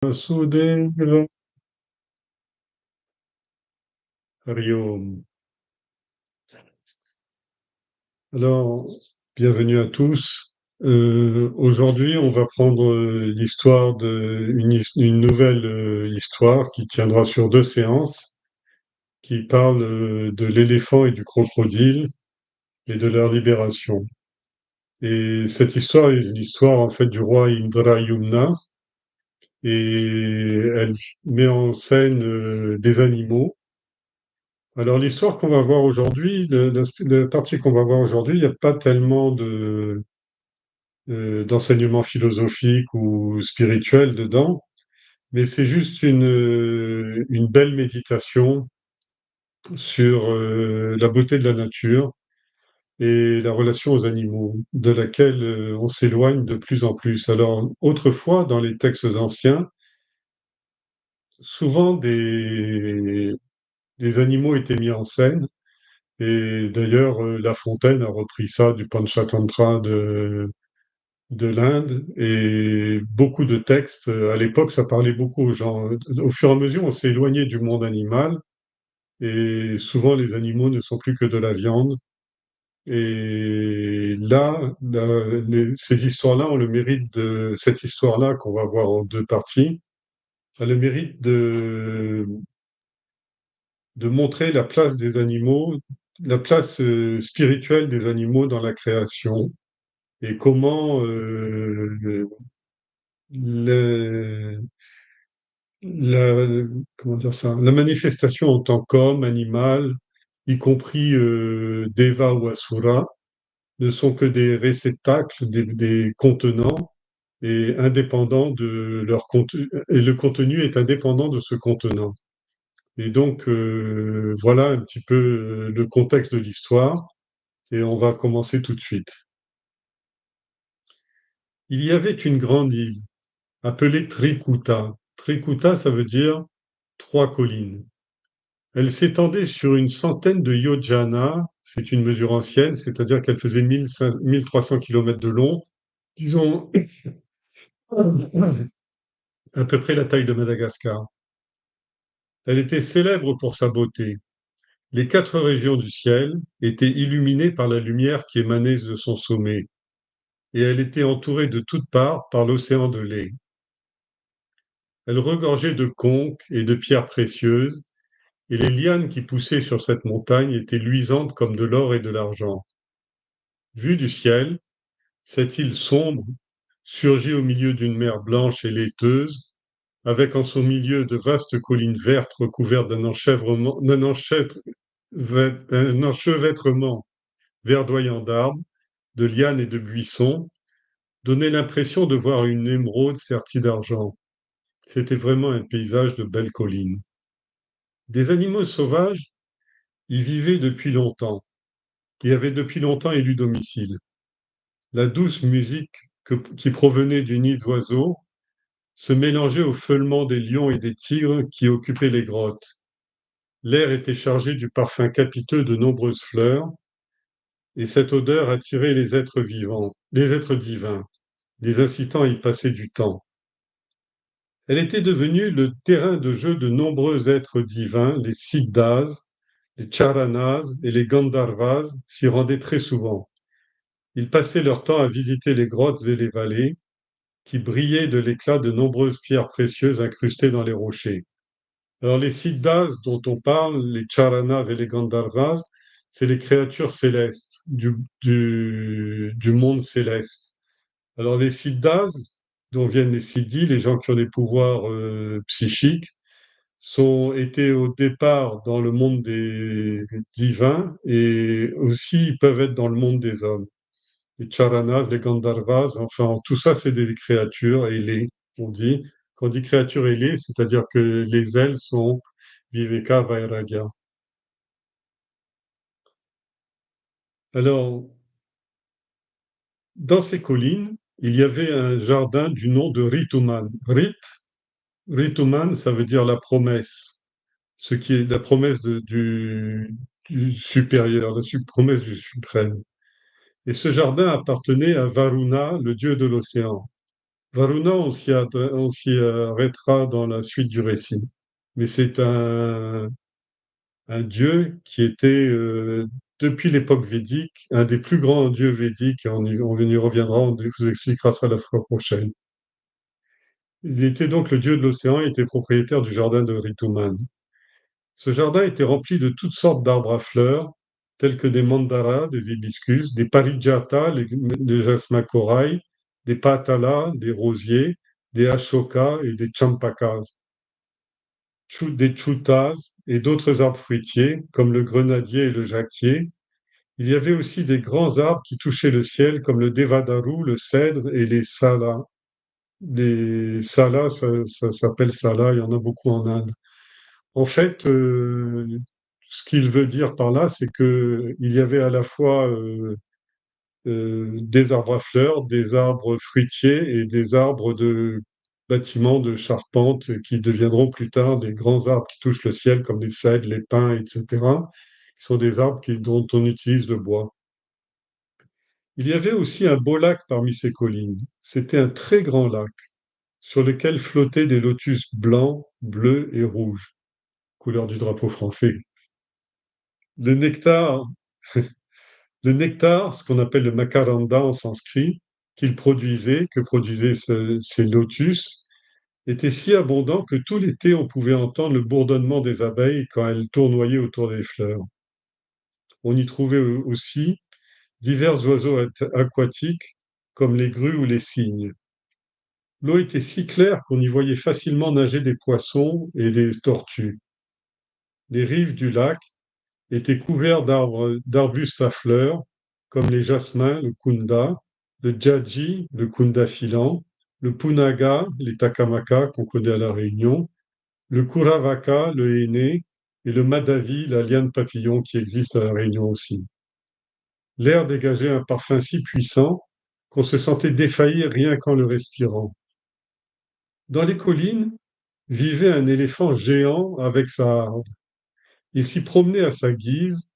Vasudevaya Hariom. Alors, bienvenue à tous. Aujourd'hui, on va prendre l'histoire une nouvelle histoire qui tiendra sur 2 séances, qui parle de l'éléphant et du crocodile et de leur libération. Et cette histoire est l'histoire en fait du roi Indrayumna et elle met en scène des animaux. Alors l'histoire qu'on va voir aujourd'hui, la partie qu'on va voir aujourd'hui, il n'y a pas tellement d'enseignement philosophique ou spirituel dedans, mais c'est juste une belle méditation sur la beauté de la nature et la relation aux animaux, de laquelle on s'éloigne de plus en plus. Alors autrefois, dans les textes anciens, souvent des animaux étaient mis en scène. Et d'ailleurs, La Fontaine a repris ça du Panchatantra de l'Inde et beaucoup de textes. À l'époque, ça parlait beaucoup aux gens. Au fur et à mesure, on s'est éloigné du monde animal et souvent les animaux ne sont plus que de la viande. Et là, ces histoires-là ont le mérite cette histoire-là qu'on va voir en 2 parties, a le mérite de montrer la place des animaux, la place spirituelle des animaux dans la création et comment le- la, comment dire ça, la manifestation en tant qu'homme, animal, y compris Deva ou Asura, ne sont que des réceptacles, des contenants et indépendants de leur contenu, et le contenu est indépendant de ce contenant. Et donc, voilà un petit peu le contexte de l'histoire, et on va commencer tout de suite. Il y avait une grande île appelée Trikuta. Trikuta, ça veut dire 3 collines. Elle s'étendait sur une centaine de yojana, c'est une mesure ancienne, c'est-à-dire qu'elle faisait 1300 km de long, disons à peu près la taille de Madagascar. Elle était célèbre pour sa beauté. Les 4 régions du ciel étaient illuminées par la lumière qui émanait de son sommet, et elle était entourée de toutes parts par l'océan de lait. Elle regorgeait de conques et de pierres précieuses, et les lianes qui poussaient sur cette montagne étaient luisantes comme de l'or et de l'argent. Vue du ciel, cette île sombre surgit au milieu d'une mer blanche et laiteuse, avec en son milieu de vastes collines vertes recouvertes d'un enchevêtrement verdoyant d'arbres, de lianes et de buissons, donnait l'impression de voir une émeraude sertie d'argent. C'était vraiment un paysage de belles collines. Des animaux sauvages y vivaient depuis longtemps, y avaient depuis longtemps élu domicile. La douce musique qui provenait du nid d'oiseaux se mélangeait au feulement des lions et des tigres qui occupaient les grottes. L'air était chargé du parfum capiteux de nombreuses fleurs, et cette odeur attirait les êtres vivants, les êtres divins, les incitant à y passer du temps. Elle était devenue le terrain de jeu de nombreux êtres divins, les Siddhas, les Charanas et les Gandharvas s'y rendaient très souvent. Ils passaient leur temps à visiter les grottes et les vallées, qui brillaient de l'éclat de nombreuses pierres précieuses incrustées dans les rochers. Alors les Siddhas dont on parle, les Charanas et les Gandharvas, c'est les créatures célestes du monde céleste. Alors les Siddhas, dont viennent les Siddhis, les gens qui ont des pouvoirs psychiques, étaient au départ dans le monde des divins et aussi ils peuvent être dans le monde des hommes. Les Charanas, les Gandharvas, enfin tout ça c'est des créatures ailées, on dit. Quand on dit créatures ailées, c'est-à-dire que les ailes sont Viveka Vairagya. Alors, dans ces collines, il y avait un jardin du nom de Rituman. Rituman, ça veut dire la promesse, ce qui est la promesse du supérieur, promesse du suprême. Et ce jardin appartenait à Varuna, le dieu de l'océan. Varuna, on s'y arrêtera dans la suite du récit. Mais c'est un dieu qui était, depuis l'époque védique, un des plus grands dieux védiques. On y reviendra, on vous expliquera ça la fois prochaine. Il était donc le dieu de l'océan et était propriétaire du jardin de Rituman. Ce jardin était rempli de toutes sortes d'arbres à fleurs, tels que des mandaras, des hibiscus, des parijata, les jasmins corail, des patalas, des rosiers, des ashokas et des champakas, des chutas et d'autres arbres fruitiers, comme le grenadier et le jacquier. Il y avait aussi des grands arbres qui touchaient le ciel, comme le devadaru, le cèdre et les salas. Les salas, ça s'appelle salas, il y en a beaucoup en Inde. En fait, ce qu'il veut dire par là, c'est qu'il y avait à la fois des arbres à fleurs, des arbres fruitiers et des arbres de bâtiments, de charpente, qui deviendront plus tard des grands arbres qui touchent le ciel, comme les cèdres, les pins, etc., qui sont des arbres dont on utilise le bois. Il y avait aussi un beau lac parmi ces collines. C'était un très grand lac sur lequel flottaient des lotus blancs, bleus et rouges, couleur du drapeau français. Le nectar, le nectar, ce qu'on appelle le makaranda en sanskrit, que produisaient ces lotus, était si abondant que tout l'été on pouvait entendre le bourdonnement des abeilles quand elles tournoyaient autour des fleurs. On y trouvait aussi divers oiseaux aquatiques comme les grues ou les cygnes. L'eau était si claire qu'on y voyait facilement nager des poissons et des tortues. Les rives du lac étaient couvertes d'arbustes à fleurs, comme les jasmins, le kunda, le djadji, le kunda filant, le punaga, les takamaka qu'on connaît à La Réunion, le kuravaka, le henné, et le madavi, la liane papillon qui existe à La Réunion aussi. L'air dégageait un parfum si puissant qu'on se sentait défaillir rien qu'en le respirant. Dans les collines vivait un éléphant géant avec sa harde. Il s'y promenait à sa guise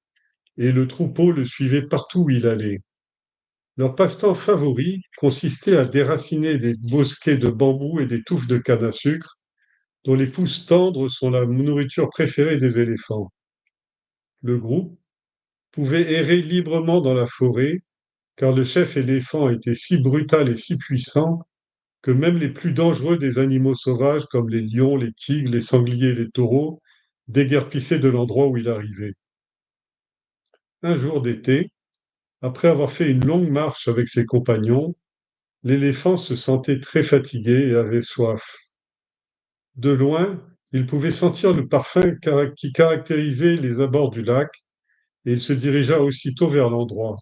et le troupeau le suivait partout où il allait. Leur passe-temps favori consistait à déraciner des bosquets de bambou et des touffes de canne à sucre, dont les pousses tendres sont la nourriture préférée des éléphants. Le groupe pouvait errer librement dans la forêt, car le chef éléphant était si brutal et si puissant que même les plus dangereux des animaux sauvages, comme les lions, les tigres, les sangliers et les taureaux, déguerpissaient de l'endroit où il arrivait. Un jour d'été, après avoir fait une longue marche avec ses compagnons, l'éléphant se sentait très fatigué et avait soif. De loin, il pouvait sentir le parfum qui caractérisait les abords du lac, et il se dirigea aussitôt vers l'endroit.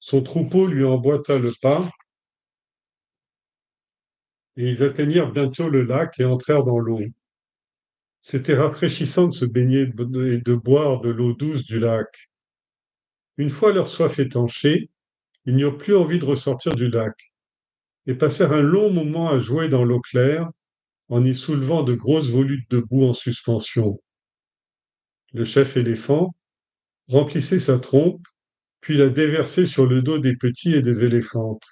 Son troupeau lui emboîta le pas, et ils atteignirent bientôt le lac et entrèrent dans l'eau. C'était rafraîchissant de se baigner et de boire de l'eau douce du lac. Une fois leur soif étanchée, ils n'eurent plus envie de ressortir du lac, et passèrent un long moment à jouer dans l'eau claire, en y soulevant de grosses volutes de boue en suspension. Le chef éléphant remplissait sa trompe, puis la déversait sur le dos des petits et des éléphantes.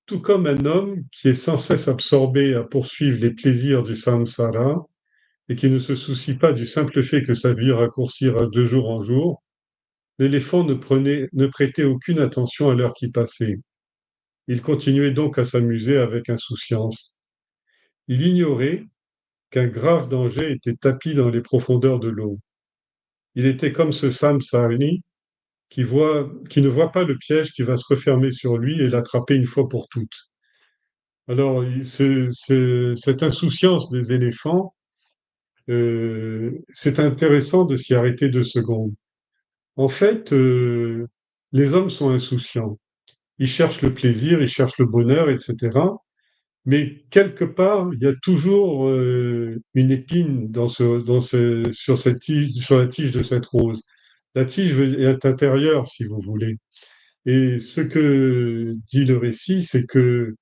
Tout comme un homme qui est sans cesse absorbé à poursuivre les plaisirs du samsara et qui ne se soucie pas du simple fait que sa vie raccourcira de jour en jour, l'éléphant ne prêtait aucune attention à l'heure qui passait. Il continuait donc à s'amuser avec insouciance. Il ignorait qu'un grave danger était tapi dans les profondeurs de l'eau. Il était comme ce samsari qui ne voit pas le piège qui va se refermer sur lui et l'attraper une fois pour toutes. Alors, cette insouciance des éléphants, c'est intéressant de s'y arrêter 2 secondes. En fait, les hommes sont insouciants. Ils cherchent le plaisir, ils cherchent le bonheur, etc. Mais quelque part, il y a toujours une épine sur la tige de cette rose. La tige est intérieure, si vous voulez. Et ce que dit le récit, c'est que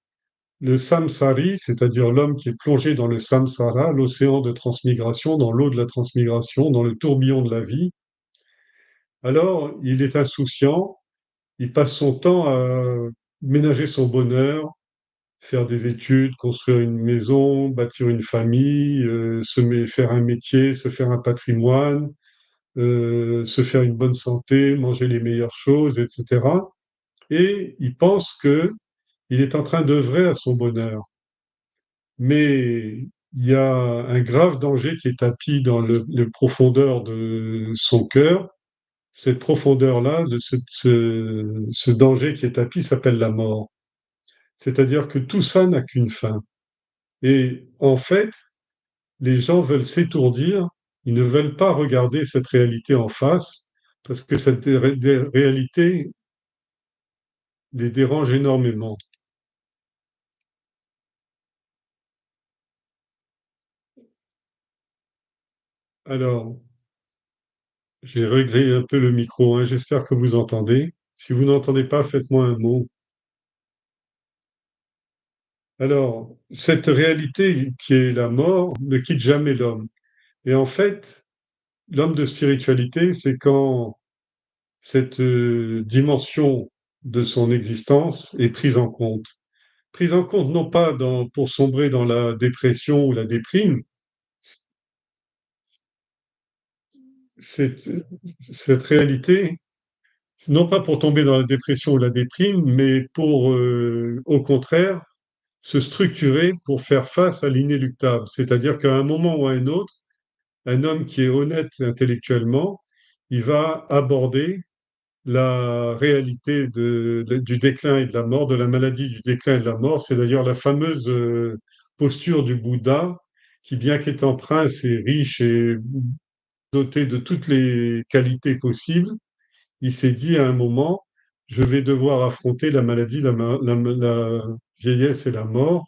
le samsari, c'est-à-dire l'homme qui est plongé dans le samsara, l'océan de transmigration, dans l'eau de la transmigration, dans le tourbillon de la vie, alors il est insouciant, il passe son temps à ménager son bonheur, faire des études, construire une maison, bâtir une famille, faire un métier, se faire un patrimoine, se faire une bonne santé, manger les meilleures choses, etc. Et il pense que il est en train d'œuvrer à son bonheur. Mais il y a un grave danger qui est tapis dans le profondeur de son cœur. Cette profondeur-là, ce danger qui est tapis s'appelle la mort. C'est-à-dire que tout ça n'a qu'une fin. Et en fait, les gens veulent s'étourdir, ils ne veulent pas regarder cette réalité en face, parce que cette réalité les dérange énormément. Alors, j'ai réglé un peu le micro, hein, j'espère que vous entendez. Si vous n'entendez pas, faites-moi un mot. Alors, cette réalité qui est la mort ne quitte jamais l'homme. Et en fait, l'homme de spiritualité, c'est quand cette dimension de son existence est prise en compte. Prise en compte non pas pour sombrer dans la dépression ou la déprime, cette, cette réalité, non pas pour tomber dans la dépression ou la déprime, mais pour, au contraire, se structurer pour faire face à l'inéluctable. C'est-à-dire qu'à un moment ou à un autre, un homme qui est honnête intellectuellement, il va aborder la réalité du déclin et de la mort, de la maladie, du déclin et de la mort. C'est d'ailleurs la fameuse posture du Bouddha qui, bien qu'étant prince et riche et doté de toutes les qualités possibles, il s'est dit à un moment, je vais devoir affronter la maladie, la vieillesse et la mort,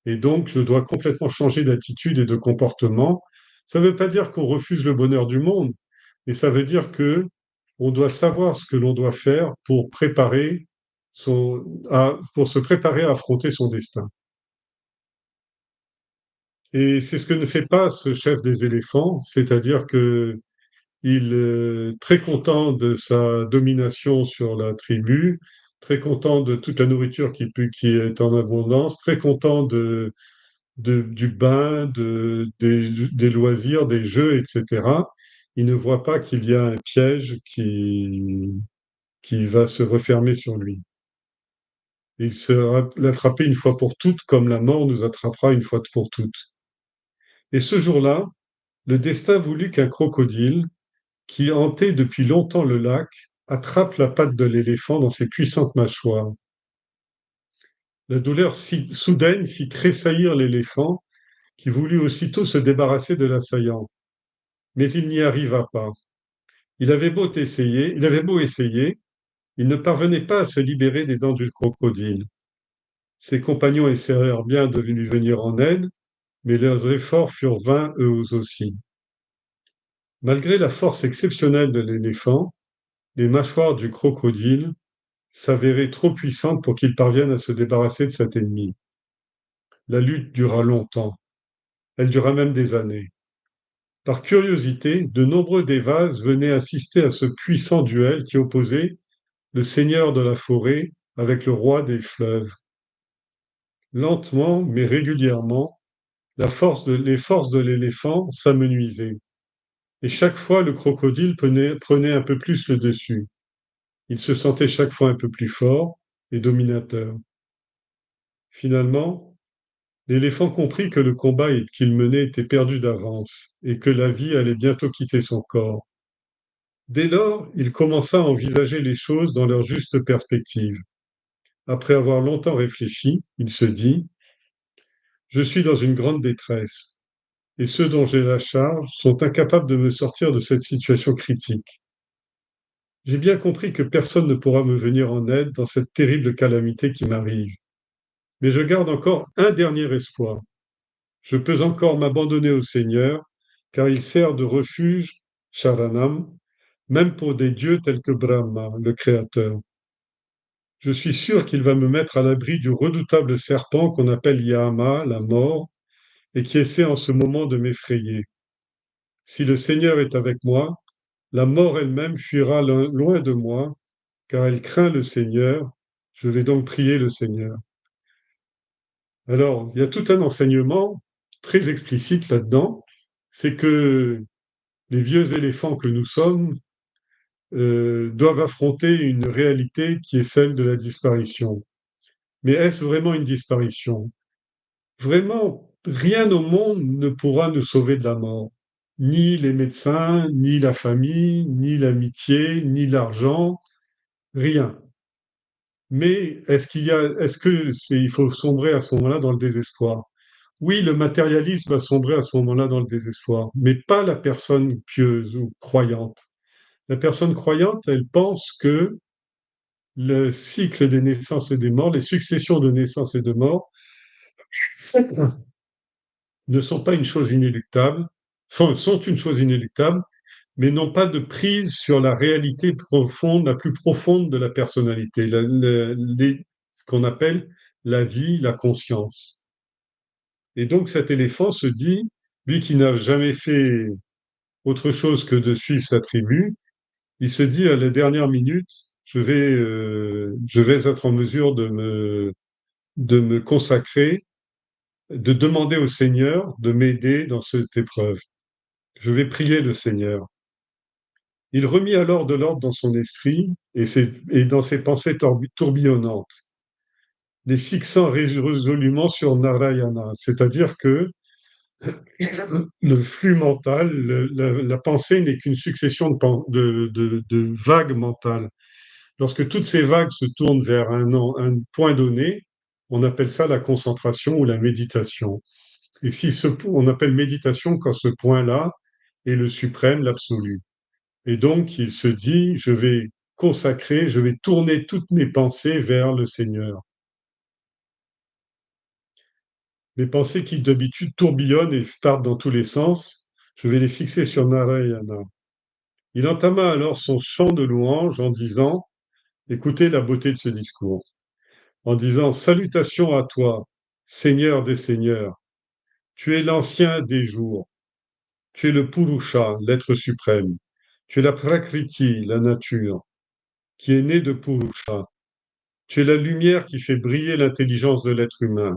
et donc je dois complètement changer d'attitude et de comportement. Ça ne veut pas dire qu'on refuse le bonheur du monde, mais ça veut dire que on doit savoir ce que l'on doit faire pour pour se préparer à affronter son destin. Et c'est ce que ne fait pas ce chef des éléphants, c'est-à-dire que il est très content de sa domination sur la tribu, très content de toute la nourriture qui est en abondance, très content du bain, des loisirs, des jeux, etc. Il ne voit pas qu'il y a un piège qui va se refermer sur lui. Il sera l'attraper une fois pour toutes, comme la mort nous attrapera une fois pour toutes. Et ce jour-là, le destin voulut qu'un crocodile, qui hantait depuis longtemps le lac, attrape la patte de l'éléphant dans ses puissantes mâchoires. La douleur soudaine fit tressaillir l'éléphant, qui voulut aussitôt se débarrasser de l'assaillant. Mais il n'y arriva pas. Il avait beau essayer, il ne parvenait pas à se libérer des dents du crocodile. Ses compagnons essayèrent bien de lui venir en aide, mais leurs efforts furent vains eux aussi. Malgré la force exceptionnelle de l'éléphant, les mâchoires du crocodile s'avéraient trop puissantes pour qu'il parvienne à se débarrasser de cet ennemi. La lutte dura longtemps, elle dura même des années. Par curiosité, de nombreux des vases venaient assister à ce puissant duel qui opposait le seigneur de la forêt avec le roi des fleuves. Lentement, mais régulièrement, les forces de l'éléphant s'amenuisaient, et chaque fois le crocodile prenait un peu plus le dessus. Il se sentait chaque fois un peu plus fort et dominateur. Finalement, l'éléphant comprit que le combat qu'il menait était perdu d'avance et que la vie allait bientôt quitter son corps. Dès lors, il commença à envisager les choses dans leur juste perspective. Après avoir longtemps réfléchi, il se dit: je suis dans une grande détresse, et ceux dont j'ai la charge sont incapables de me sortir de cette situation critique. J'ai bien compris que personne ne pourra me venir en aide dans cette terrible calamité qui m'arrive. Mais je garde encore un dernier espoir. Je peux encore m'abandonner au Seigneur, car il sert de refuge, Sharanam, même pour des dieux tels que Brahma, le Créateur. Je suis sûr qu'il va me mettre à l'abri du redoutable serpent qu'on appelle Yama, la mort, et qui essaie en ce moment de m'effrayer. Si le Seigneur est avec moi, la mort elle-même fuira loin de moi, car elle craint le Seigneur. Je vais donc prier le Seigneur. Alors, il y a tout un enseignement très explicite là-dedans, c'est que les vieux éléphants que nous sommes doivent affronter une réalité qui est celle de la disparition. Mais est-ce vraiment une disparition? Vraiment, rien au monde ne pourra nous sauver de la mort. Ni les médecins, ni la famille, ni l'amitié, ni l'argent, rien. Mais est-ce que il faut sombrer à ce moment-là dans le désespoir? Oui, le matérialisme va sombrer à ce moment-là dans le désespoir, mais pas la personne pieuse ou croyante. La personne croyante, elle pense que le cycle des naissances et des morts, les successions de naissances et de morts, ne sont pas une chose inéluctable, sont une chose inéluctable, mais n'ont pas de prise sur la réalité profonde, la plus profonde de la personnalité, ce qu'on appelle la vie, la conscience. Et donc cet éléphant se dit, lui qui n'a jamais fait autre chose que de suivre sa tribu, il se dit à la dernière minute, je vais être en mesure de me consacrer, de demander au Seigneur de m'aider dans cette épreuve. Je vais prier le Seigneur. Il remit alors de l'ordre dans son esprit et dans ses pensées tourbillonnantes, les fixant résolument sur Narayana, c'est-à-dire que le flux mental, la pensée n'est qu'une succession de vagues mentales. Lorsque toutes ces vagues se tournent vers un point donné, on appelle ça la concentration ou la méditation. Et si on appelle méditation quand ce point-là est le suprême, l'absolu. Et donc, il se dit, je vais consacrer, je vais tourner toutes mes pensées vers le Seigneur. Les pensées qui d'habitude tourbillonnent et partent dans tous les sens, je vais les fixer sur Narayana. Il entama alors son chant de louange en disant, écoutez la beauté de ce discours, en disant, salutations à toi, Seigneur des Seigneurs, tu es l'ancien des jours, tu es le Purusha, l'être suprême, tu es la Prakriti, la nature, qui est née de Purusha. Tu es la lumière qui fait briller l'intelligence de l'être humain.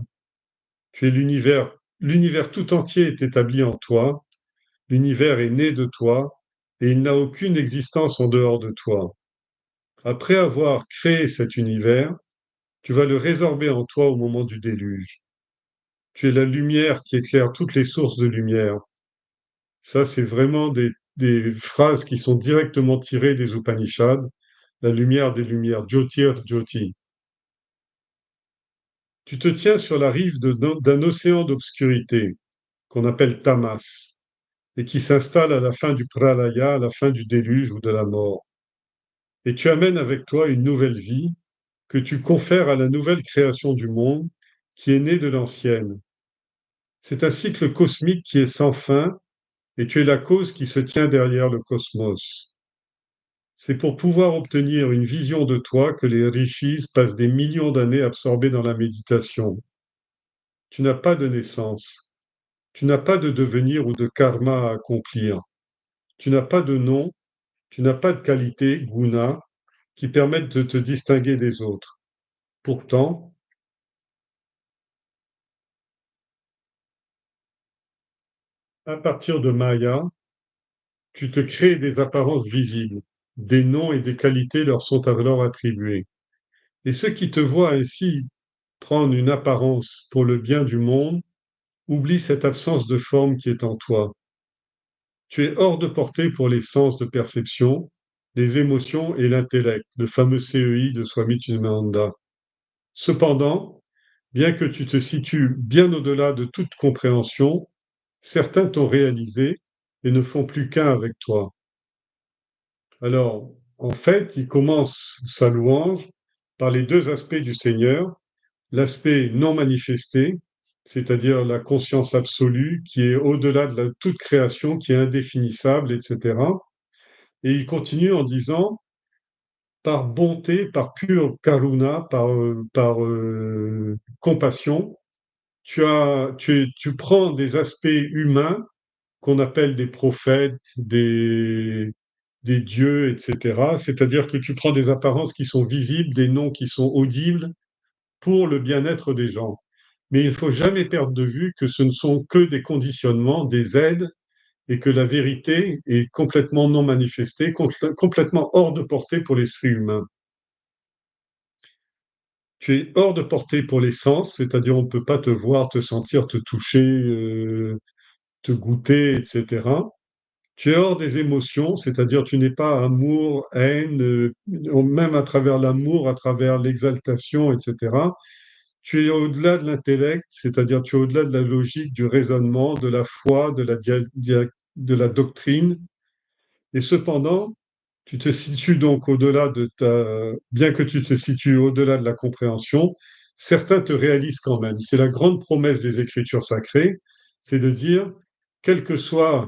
Tu es l'univers. L'univers tout entier est établi en toi. L'univers est né de toi et il n'a aucune existence en dehors de toi. Après avoir créé cet univers, tu vas le résorber en toi au moment du déluge. Tu es la lumière qui éclaire toutes les sources de lumière. Ça, c'est vraiment des phrases qui sont directement tirées des Upanishads. La lumière des lumières, Jyotir Jyoti. Tu te tiens sur la rive d'un océan d'obscurité qu'on appelle tamas et qui s'installe à la fin du pralaya, à la fin du déluge ou de la mort. Et tu amènes avec toi une nouvelle vie que tu confères à la nouvelle création du monde qui est née de l'ancienne. C'est un cycle cosmique qui est sans fin et tu es la cause qui se tient derrière le cosmos. C'est pour pouvoir obtenir une vision de toi que les rishis passent des millions d'années absorbés dans la méditation. Tu n'as pas de naissance. Tu n'as pas de devenir ou de karma à accomplir. Tu n'as pas de nom, tu n'as pas de qualité, guna, qui permettent de te distinguer des autres. Pourtant, à partir de Maya, tu te crées des apparences visibles. Des noms et des qualités leur sont alors attribués. Et ceux qui te voient ainsi prendre une apparence pour le bien du monde oublient cette absence de forme qui est en toi. Tu es hors de portée pour les sens de perception, les émotions et l'intellect, le fameux CEI de Swami Chidananda. Cependant, bien que tu te situes bien au-delà de toute compréhension, certains t'ont réalisé et ne font plus qu'un avec toi. Alors, en fait, il commence sa louange par les deux aspects du Seigneur, l'aspect non manifesté, c'est-à-dire la conscience absolue qui est au-delà de toute création, qui est indéfinissable, etc. Et il continue en disant, par bonté, par pure karuna, par compassion, tu prends des aspects humains qu'on appelle des prophètes, des dieux, etc. C'est-à-dire que tu prends des apparences qui sont visibles, des noms qui sont audibles pour le bien-être des gens. mais il ne faut jamais perdre de vue que ce ne sont que des conditionnements, des aides, et que la vérité est complètement non manifestée, complètement hors de portée pour l'esprit humain. Tu es hors de portée pour les sens, c'est-à-dire on ne peut pas te voir, te sentir, te toucher, te goûter, etc. Tu es hors des émotions, c'est-à-dire tu n'es pas amour, haine, même à travers l'amour, à travers l'exaltation, etc. Tu es au-delà de l'intellect, c'est-à-dire tu es au-delà de la logique, du raisonnement, de la foi, de la doctrine. Et cependant, tu te situes donc au-delà de bien que tu te situes au-delà de la compréhension, certains te réalisent quand même. C'est la grande promesse des Écritures sacrées, c'est de dire, quel que soit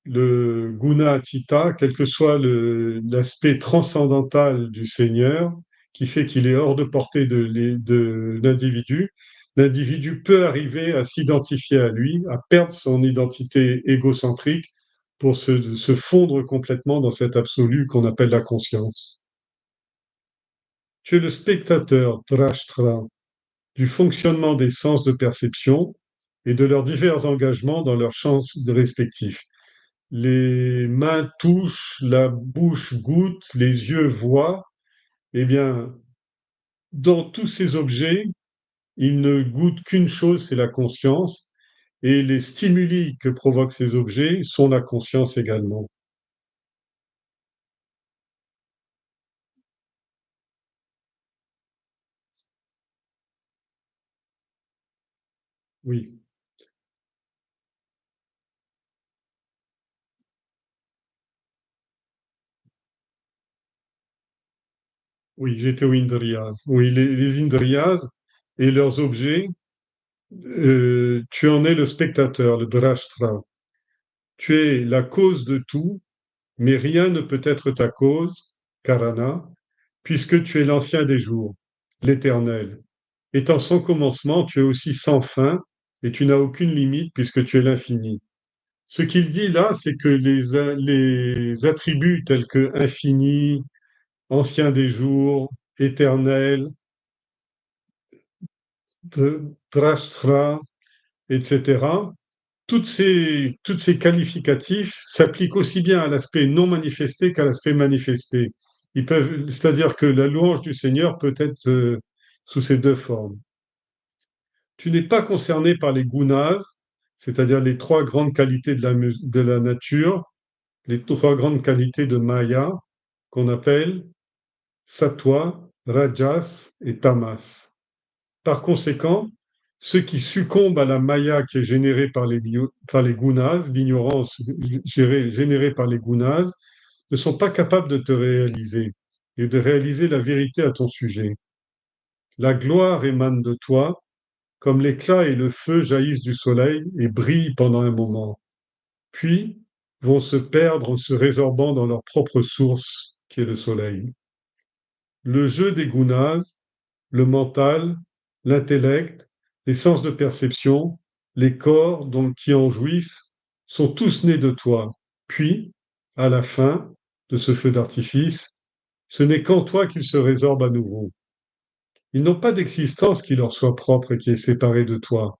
le guna Chitta, quel que soit l'aspect transcendantal du Seigneur, qui fait qu'il est hors de portée de l'individu, l'individu peut arriver à s'identifier à lui, à perdre son identité égocentrique pour se fondre complètement dans cet absolu qu'on appelle la conscience. Tu es le spectateur, drashtra, du fonctionnement des sens de perception et de leurs divers engagements dans leurs champs respectifs. Les mains touchent, la bouche goûte, les yeux voient, eh bien, dans tous ces objets, ils ne goûtent qu'une chose, c'est la conscience, et les stimuli que provoquent ces objets sont la conscience également. Oui, oui, j'étais aux Indriyas. Oui, les Indriyas et leurs objets, tu en es le spectateur, le drashtra. Tu es la cause de tout, mais rien ne peut être ta cause, Karana, puisque tu es l'ancien des jours, l'éternel. Étant sans commencement, tu es aussi sans fin, et tu n'as aucune limite puisque tu es l'infini. Ce qu'il dit là, c'est que les attributs tels que infini, ancien des jours, éternel, drashtra, etc., toutes ces qualificatifs s'appliquent aussi bien à l'aspect non manifesté qu'à l'aspect manifesté. C'est-à-dire que la louange du Seigneur peut être sous ces deux formes. Tu n'es pas concerné par les gunas, c'est-à-dire les trois grandes qualités de la nature, les trois grandes qualités de Maya, qu'on appelle Sattva, Rajas et Tamas. Par conséquent, ceux qui succombent à la Maya qui est générée par les gunas, l'ignorance générée par les gunas, ne sont pas capables de te réaliser et de réaliser la vérité à ton sujet. La gloire émane de toi, comme l'éclat et le feu jaillissent du soleil et brillent pendant un moment, puis vont se perdre en se résorbant dans leur propre source, qui est le soleil. Le jeu des gunas, le mental, l'intellect, les sens de perception, les corps donc qui en jouissent, sont tous nés de toi. Puis, à la fin de ce feu d'artifice, ce n'est qu'en toi qu'ils se résorbent à nouveau. Ils n'ont pas d'existence qui leur soit propre et qui est séparée de toi.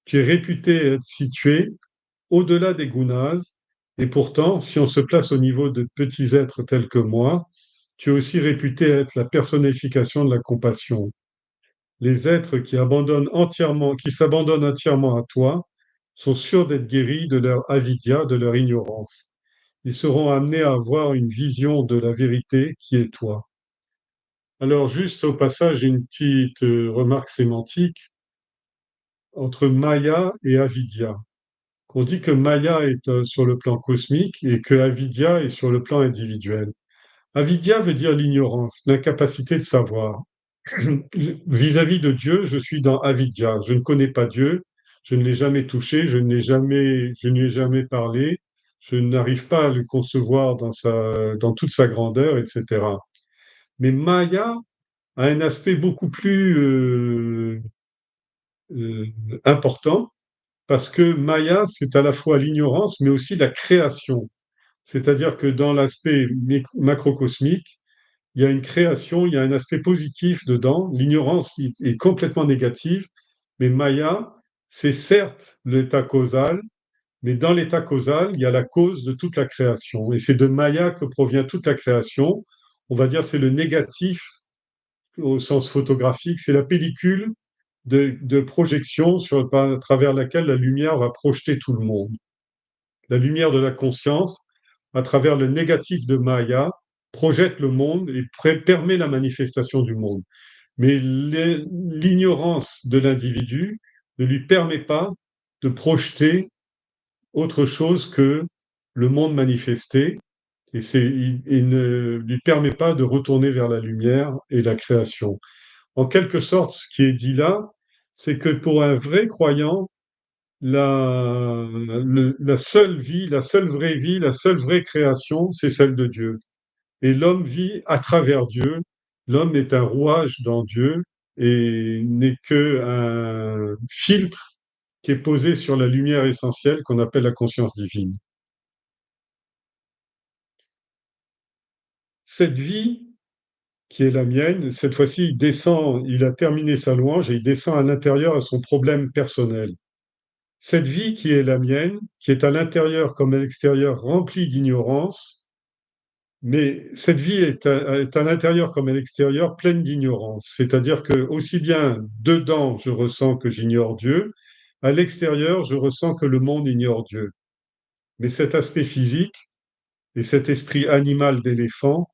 Tu es réputé être situé au-delà des gunas, et pourtant, si on se place au niveau de petits êtres tels que moi, tu es aussi réputé être la personnification de la compassion. Les êtres qui s'abandonnent entièrement à toi, sont sûrs d'être guéris de leur avidya, de leur ignorance. Ils seront amenés à avoir une vision de la vérité qui est toi. Alors, juste au passage, une petite remarque sémantique entre Maya et avidya. On dit que Maya est sur le plan cosmique et que avidya est sur le plan individuel. Avidya veut dire l'ignorance, l'incapacité de savoir. Vis-à-vis de Dieu, je suis dans avidya. Je ne connais pas Dieu, je ne l'ai jamais touché, je ne lui ai jamais parlé, je n'arrive pas à le concevoir dans toute sa grandeur, etc. Mais Maya a un aspect beaucoup plus euh, important parce que Maya, c'est à la fois l'ignorance, mais aussi la création. C'est-à-dire que dans l'aspect macrocosmique, il y a une création, il y a un aspect positif dedans. L'ignorance est complètement négative, Mais Maya, c'est certes l'état causal, mais dans l'état causal, il y a la cause de toute la création. Et c'est de Maya que provient toute la création. On va dire c'est le négatif au sens photographique, c'est la pellicule de projection à travers laquelle la lumière va projeter tout le monde. La lumière de la conscience, à travers le négatif de Maya, projette le monde et permet la manifestation du monde. Mais l'ignorance de l'individu ne lui permet pas de projeter autre chose que le monde manifesté et ne lui permet pas de retourner vers la lumière et la création. En quelque sorte, ce qui est dit là, c'est que pour un vrai croyant, la seule vie, la seule vraie vie, la seule vraie création, c'est celle de Dieu. Et l'homme vit à travers Dieu. L'homme est un rouage dans Dieu et n'est qu'un filtre qui est posé sur la lumière essentielle qu'on appelle la conscience divine. Cette vie qui est la mienne, cette fois-ci, il descend, il a terminé sa louange et il descend à l'intérieur à son problème personnel. Cette vie qui est la mienne, qui est à l'intérieur comme à l'extérieur remplie d'ignorance, mais cette vie est à l'intérieur comme à l'extérieur pleine d'ignorance. C'est-à-dire que aussi bien dedans, je ressens que j'ignore Dieu, à l'extérieur, je ressens que le monde ignore Dieu. Mais cet aspect physique et cet esprit animal d'éléphant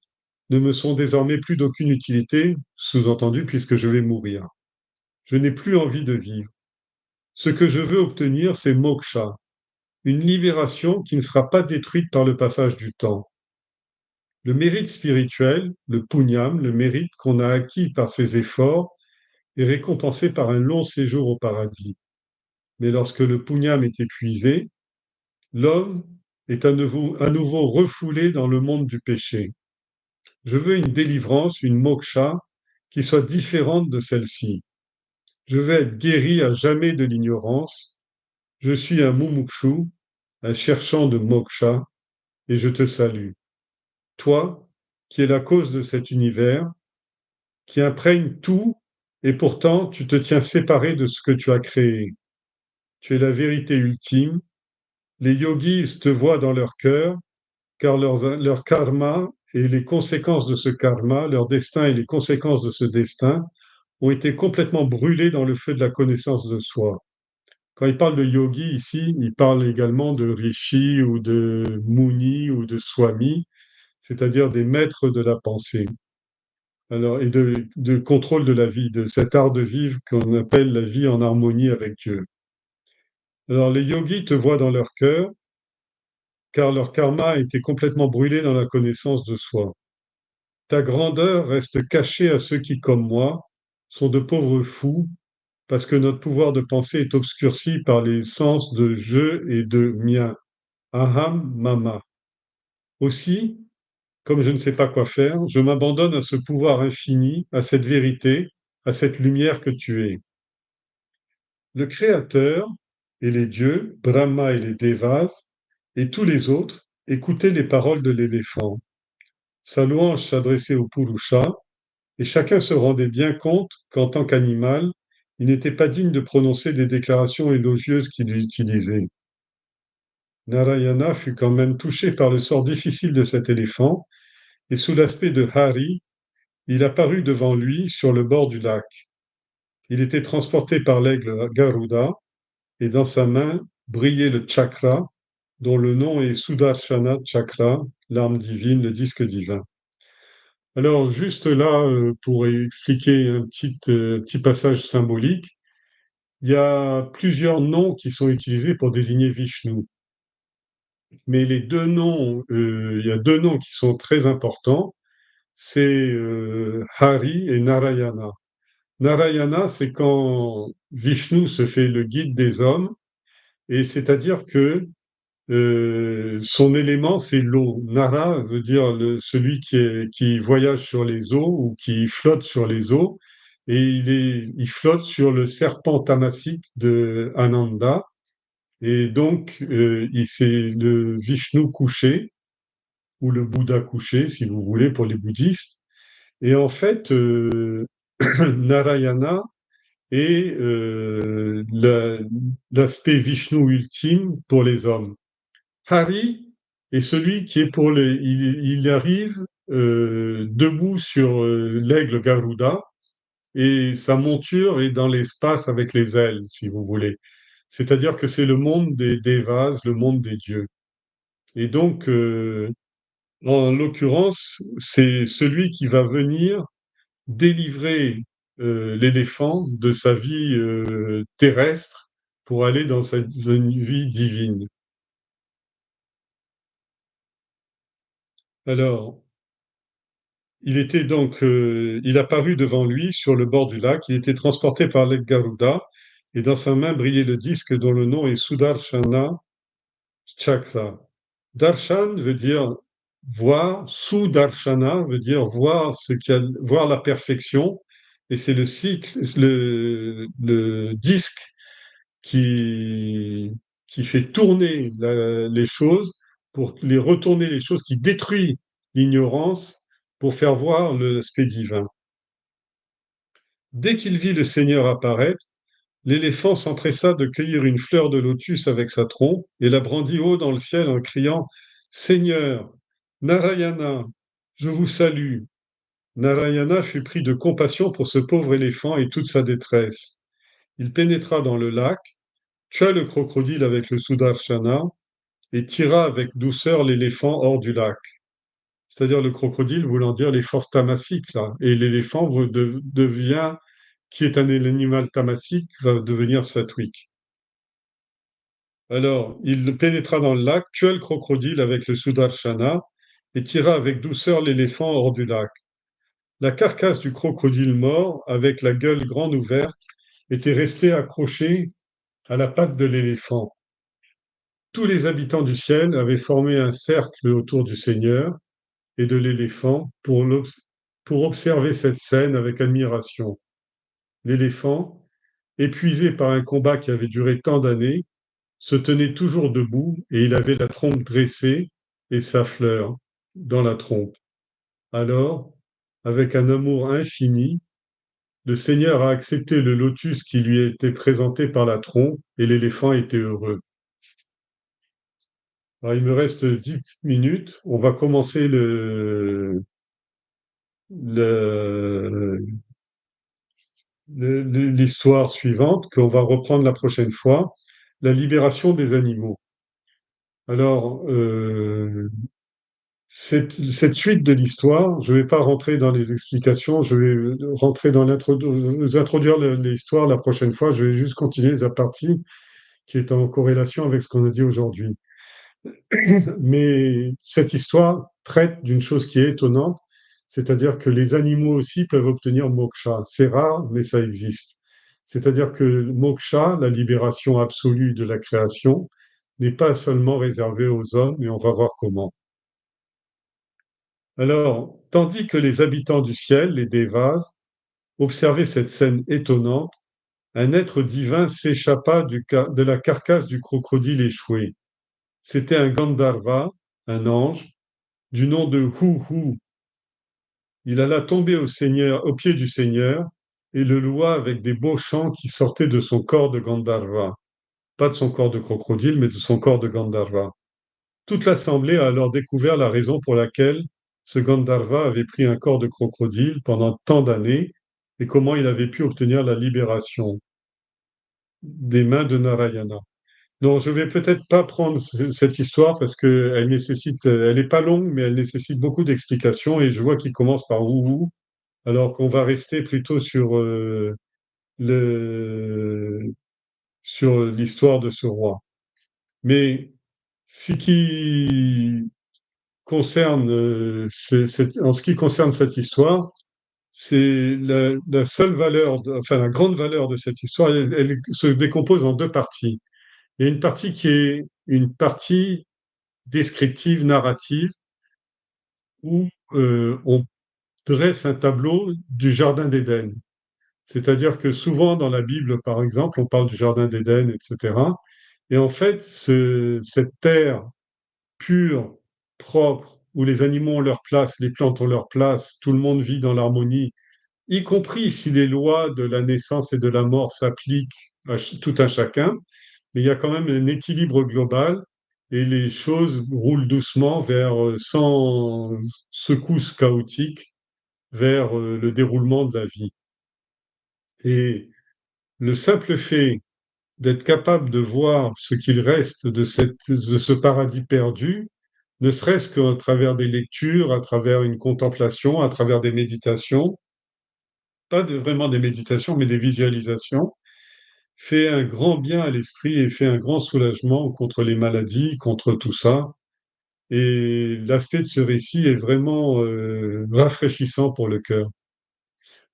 ne me sont désormais plus d'aucune utilité, sous-entendu puisque je vais mourir. Je n'ai plus envie de vivre. Ce que je veux obtenir, c'est moksha, une libération qui ne sera pas détruite par le passage du temps. Le mérite spirituel, le punyam, le mérite qu'on a acquis par ses efforts, est récompensé par un long séjour au paradis. Mais lorsque le punyam est épuisé, l'homme est à nouveau refoulé dans le monde du péché. Je veux une délivrance, une moksha, qui soit différente de celle-ci. Je veux être guéri à jamais de l'ignorance. Je suis un mumukshu, un cherchant de moksha, et je te salue. Toi, qui es la cause de cet univers, qui imprègne tout, et pourtant tu te tiens séparé de ce que tu as créé. Tu es la vérité ultime. Les yogis te voient dans leur cœur, car leur karma et les conséquences de ce karma, leur destin et les conséquences de ce destin, ont été complètement brûlés dans le feu de la connaissance de soi. Quand il parle de yogi ici, il parle également de rishi ou de muni ou de swami, c'est-à-dire des maîtres de la pensée. Alors, et de contrôle de la vie, de cet art de vivre qu'on appelle la vie en harmonie avec Dieu. Alors, les yogis te voient dans leur cœur, car leur karma a été complètement brûlé dans la connaissance de soi. Ta grandeur reste cachée à ceux qui, comme moi, sont de pauvres fous, parce que notre pouvoir de pensée est obscurci par les sens de je et de mien, aham, mama. Aussi, comme je ne sais pas quoi faire, je m'abandonne à ce pouvoir infini, à cette vérité, à cette lumière que tu es. Le Créateur et les dieux, Brahma et les Devas, et tous les autres, écoutaient les paroles de l'éléphant. Sa louange s'adressait au Purusha, et chacun se rendait bien compte qu'en tant qu'animal, il n'était pas digne de prononcer des déclarations élogieuses qu'il utilisait. Narayana fut quand même touché par le sort difficile de cet éléphant, et sous l'aspect de Hari, il apparut devant lui sur le bord du lac. Il était transporté par l'aigle Garuda, et dans sa main brillait le chakra, dont le nom est Sudarshana Chakra, l'arme divine, le disque divin. Alors, juste là, pour expliquer un petit passage symbolique, il y a plusieurs noms qui sont utilisés pour désigner Vishnu. Mais il y a deux noms qui sont très importants, c'est Hari et Narayana. Narayana, c'est quand Vishnu se fait le guide des hommes, et c'est-à-dire que son élément, c'est l'eau. Nara veut dire celui qui voyage sur les eaux ou qui flotte sur les eaux, et il flotte sur le serpent tamasique de Ananda, et donc c'est le Vishnu couché, ou le Bouddha couché, si vous voulez, pour les bouddhistes. Et en fait, Narayana et l'aspect Vishnu ultime pour les hommes. Hari est celui qui est pour les. Il arrive debout sur l'aigle Garuda et sa monture est dans l'espace avec les ailes, si vous voulez. C'est-à-dire que c'est le monde des Devas, le monde des dieux. Et donc, en l'occurrence, c'est celui qui va venir délivrer l'éléphant de sa vie terrestre pour aller dans une vie divine. Alors, il apparut devant lui sur le bord du lac. Il était transporté par l'aigle Garuda et dans sa main brillait le disque dont le nom est Sudarshana Chakra. Darshan veut dire voir, Sudarshana veut dire voir voir la perfection, et c'est le cycle, le disque qui, qui fait tourner les choses, pour les retourner les choses, qui détruit l'ignorance pour faire voir l'aspect divin. Dès qu'il vit le Seigneur apparaître, l'éléphant s'empressa de cueillir une fleur de lotus avec sa trompe et la brandit haut dans le ciel en criant: Seigneur, Narayana, je vous salue. Narayana fut pris de compassion pour ce pauvre éléphant et toute sa détresse. Il pénétra dans le lac, tua le crocodile avec le Sudarshana et tira avec douceur l'éléphant hors du lac. C'est-à-dire le crocodile voulant dire les forces tamasiques, là. Et l'éléphant devient, qui est un animal tamasique, va devenir satwique. Alors, il pénétra dans le lac, tua le crocodile avec le Sudarshana et tira avec douceur l'éléphant hors du lac. La carcasse du crocodile mort, avec la gueule grande ouverte, était restée accrochée à la patte de l'éléphant. Tous les habitants du ciel avaient formé un cercle autour du Seigneur et de l'éléphant pour observer cette scène avec admiration. L'éléphant, épuisé par un combat qui avait duré tant d'années, se tenait toujours debout et il avait la trompe dressée et sa fleur dans la trompe. Alors, avec un amour infini, le Seigneur a accepté le lotus qui lui a été présenté par la trompe et l'éléphant était heureux. Alors, il me reste 10 minutes. On va commencer le- l'histoire suivante qu'on va reprendre la prochaine fois, la libération des animaux. Alors, cette suite de l'histoire, je ne vais pas rentrer dans les explications, je vais rentrer dans introduire l'histoire la prochaine fois, je vais juste continuer la partie qui est en corrélation avec ce qu'on a dit aujourd'hui. Mais cette histoire traite d'une chose qui est étonnante, c'est-à-dire que les animaux aussi peuvent obtenir moksha. C'est rare, mais ça existe. C'est-à-dire que le moksha, la libération absolue de la création, n'est pas seulement réservée aux hommes, et on va voir comment. Alors, tandis que les habitants du ciel, les Devas, observaient cette scène étonnante, un être divin s'échappa de la carcasse du crocodile échoué. C'était un Gandharva, un ange, du nom de Hu. Il alla tomber au pied du Seigneur et le loua avec des beaux chants qui sortaient de son corps de Gandharva. Pas de son corps de crocodile, mais de son corps de Gandharva. Toute l'assemblée a alors découvert la raison pour laquelle ce Gandharva avait pris un corps de crocodile pendant tant d'années et comment il avait pu obtenir la libération des mains de Narayana. Non, je vais peut-être pas prendre cette histoire parce qu'elle nécessite, elle n'est pas longue, mais elle nécessite beaucoup d'explications et je vois qu'il commence par ouhou, alors qu'on va rester plutôt le, sur l'histoire de ce roi. Mais ce qui concerne, en ce qui concerne cette histoire, c'est la seule valeur, enfin la grande valeur de cette histoire, elle se décompose en deux parties. Il y a une partie qui est une partie descriptive, narrative, où on dresse un tableau du Jardin d'Éden. C'est-à-dire que souvent dans la Bible, par exemple, on parle du Jardin d'Éden, etc. Et en fait, cette terre pure, propre, où les animaux ont leur place, les plantes ont leur place, tout le monde vit dans l'harmonie, y compris si les lois de la naissance et de la mort s'appliquent à tout un chacun, mais il y a quand même un équilibre global et les choses roulent doucement sans secousse chaotique, vers le déroulement de la vie. Et le simple fait d'être capable de voir ce qu'il reste de ce paradis perdu, ne serait-ce qu'à travers des lectures, à travers une contemplation, à travers des méditations, vraiment des méditations, mais des visualisations, fait un grand bien à l'esprit et fait un grand soulagement contre les maladies, contre tout ça. Et l'aspect de ce récit est vraiment rafraîchissant pour le cœur.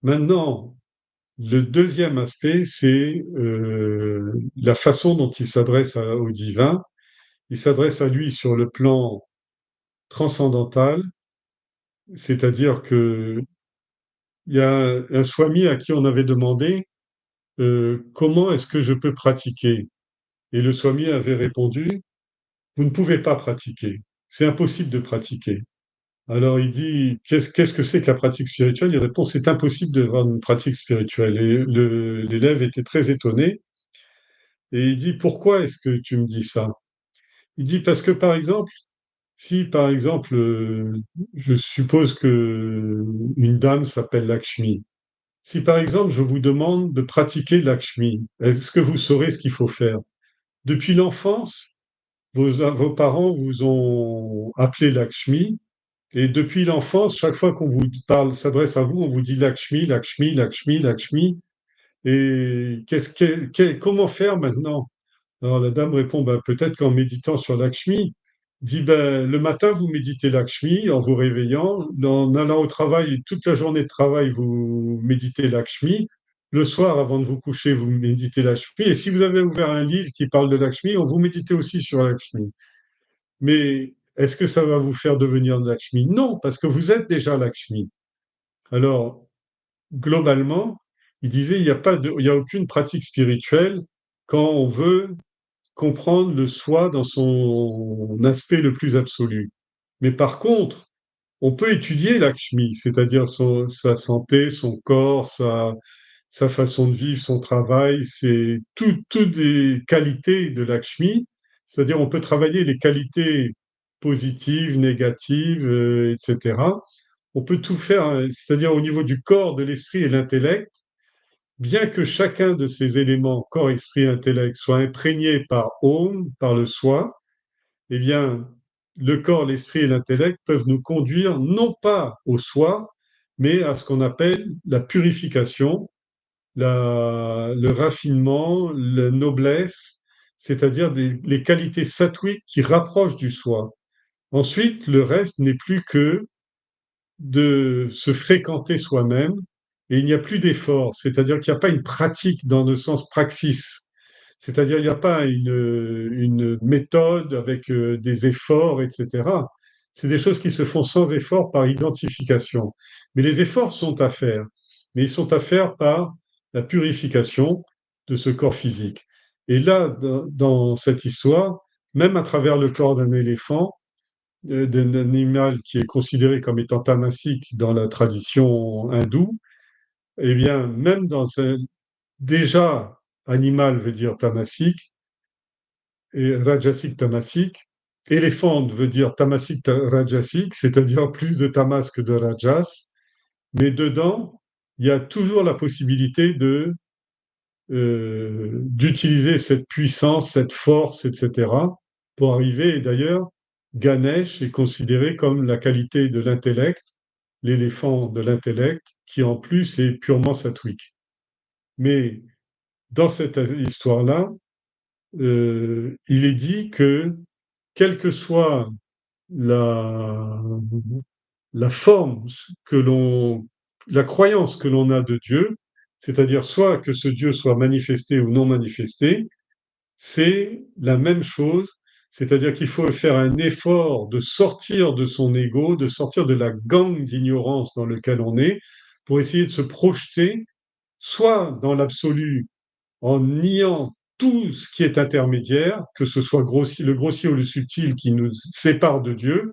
Maintenant, le deuxième aspect, c'est la façon dont il s'adresse au divin. Il s'adresse à lui sur le plan transcendantal, c'est-à-dire que il y a un swami à qui on avait demandé comment est-ce que je peux pratiquer? Et le swami avait répondu, vous ne pouvez pas pratiquer. C'est impossible de pratiquer. Alors il dit, qu'est-ce que c'est que la pratique spirituelle? Il répond, c'est impossible de avoir une pratique spirituelle. Et l'élève était très étonné et il dit, pourquoi est-ce que tu me dis ça? Il dit, parce que par exemple, si par exemple, je suppose que une dame s'appelle Lakshmi. Si par exemple je vous demande de pratiquer Lakshmi, est-ce que vous saurez ce qu'il faut faire? Depuis l'enfance, vos parents vous ont appelé Lakshmi, et depuis l'enfance, chaque fois qu'on vous parle, s'adresse à vous, on vous dit Lakshmi, Lakshmi, Lakshmi, Lakshmi. Et comment faire maintenant? Alors la dame répond, ben, peut-être qu'en méditant sur Lakshmi, dit, ben, le matin, vous méditez Lakshmi en vous réveillant, en allant au travail, toute la journée de travail, vous méditez Lakshmi, le soir, avant de vous coucher, vous méditez Lakshmi, et si vous avez ouvert un livre qui parle de Lakshmi, on vous méditez aussi sur Lakshmi. Mais est-ce que ça va vous faire devenir Lakshmi? Non, parce que vous êtes déjà Lakshmi. Alors, globalement, il disait, il y a aucune pratique spirituelle quand on veut comprendre le soi dans son aspect le plus absolu. Mais par contre, on peut étudier Lakshmi, c'est-à-dire sa santé, son corps, sa façon de vivre, son travail, c'est toutes des qualités de Lakshmi, c'est-à-dire on peut travailler les qualités positives, négatives, etc. On peut tout faire, c'est-à-dire au niveau du corps, de l'esprit et de l'intellect, bien que chacun de ces éléments, corps, esprit, intellect, soit imprégné par Om, par le soi, eh bien, le corps, l'esprit et l'intellect peuvent nous conduire non pas au soi, mais à ce qu'on appelle la purification, le raffinement, la noblesse, c'est-à-dire les qualités sattwiques qui rapprochent du soi. Ensuite, le reste n'est plus que de se fréquenter soi-même et il n'y a plus d'effort, c'est-à-dire qu'il n'y a pas une pratique dans le sens praxis, c'est-à-dire il n'y a pas une méthode avec des efforts, etc. C'est des choses qui se font sans effort par identification. Mais les efforts sont à faire, mais ils sont à faire par la purification de ce corps physique. Et là, dans cette histoire, même à travers le corps d'un éléphant, d'un animal qui est considéré comme étant tamasique dans la tradition hindoue, eh bien, déjà, animal veut dire tamasique, et rajasique tamasique. Éléphant veut dire tamasique rajasique, c'est-à-dire plus de tamas que de rajas. Mais dedans, il y a toujours la possibilité d'utiliser cette puissance, cette force, etc., pour arriver. Et d'ailleurs, Ganesh est considéré comme la qualité de l'intellect, l'éléphant de l'intellect, qui en plus est purement sattvique. Mais dans cette histoire-là, il est dit que, quelle que soit la, la forme que l'on, la croyance que l'on a de Dieu, c'est-à-dire soit que ce Dieu soit manifesté ou non manifesté, c'est la même chose, c'est-à-dire qu'il faut faire un effort de sortir de son ego, de sortir de la gangue d'ignorance dans lequel on est, pour essayer de se projeter soit dans l'absolu en niant tout ce qui est intermédiaire, que ce soit le grossier ou le subtil qui nous sépare de Dieu.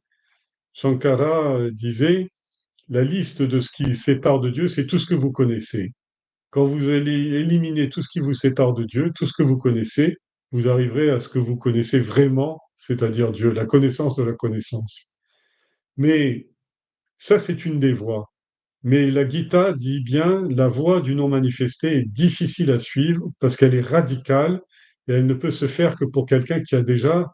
Shankara disait, La liste de ce qui sépare de Dieu, c'est tout ce que vous connaissez. Quand vous allez éliminer tout ce qui vous sépare de Dieu, tout ce que vous connaissez, vous arriverez à ce que vous connaissez vraiment, c'est-à-dire Dieu, la connaissance de la connaissance. Mais ça, c'est une des voies. Mais la Gita dit bien, la voie du non manifesté est difficile à suivre parce qu'elle est radicale et elle ne peut se faire que pour quelqu'un qui a déjà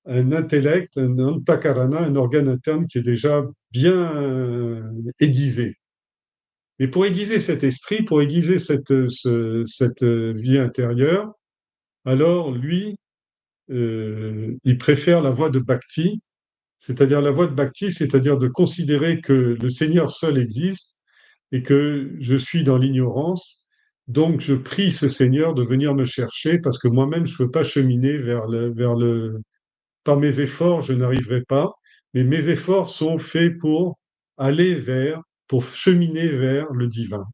un intellect, un antakarana, un organe interne qui est déjà bien aiguisé. Et pour aiguiser cet esprit, pour aiguiser cette vie intérieure, alors lui, il préfère la voie de bhakti, c'est-à-dire la voie de bhakti, c'est-à-dire de considérer que le Seigneur seul existe et que je suis dans l'ignorance. Donc je prie ce Seigneur de venir me chercher parce que moi-même je ne peux pas cheminer par mes efforts, je n'arriverai pas, mais mes efforts sont faits pour aller pour cheminer vers le divin.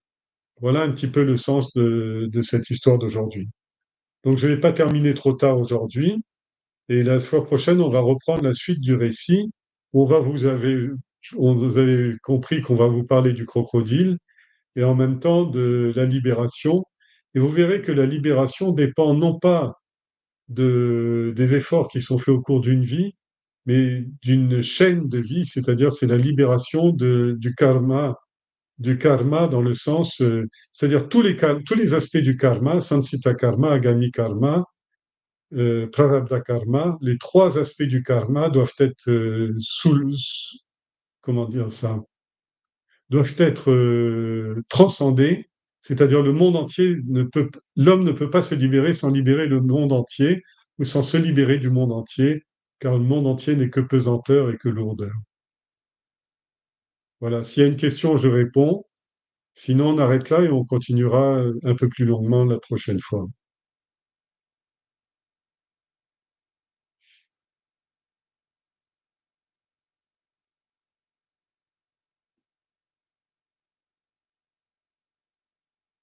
Voilà un petit peu le sens de cette histoire d'aujourd'hui. Donc je ne vais pas terminer trop tard aujourd'hui. Et la fois prochaine, on va reprendre la suite du récit. On vous avez compris qu'on va vous parler du crocodile et en même temps de la libération. Et vous verrez que la libération dépend non pas des efforts qui sont faits au cours d'une vie, mais d'une chaîne de vie, c'est-à-dire c'est la libération du karma dans le sens, c'est-à-dire tous les aspects du karma, Sansita karma, Agami karma, Prarabdha karma, les trois aspects du karma doivent être comment dire ça, doivent être transcendés, c'est-à-dire le monde entier l'homme ne peut pas se libérer sans libérer le monde entier ou sans se libérer du monde entier, car le monde entier n'est que pesanteur et que lourdeur. Voilà, s'il y a une question, je réponds. Sinon, on arrête là et on continuera un peu plus longuement la prochaine fois.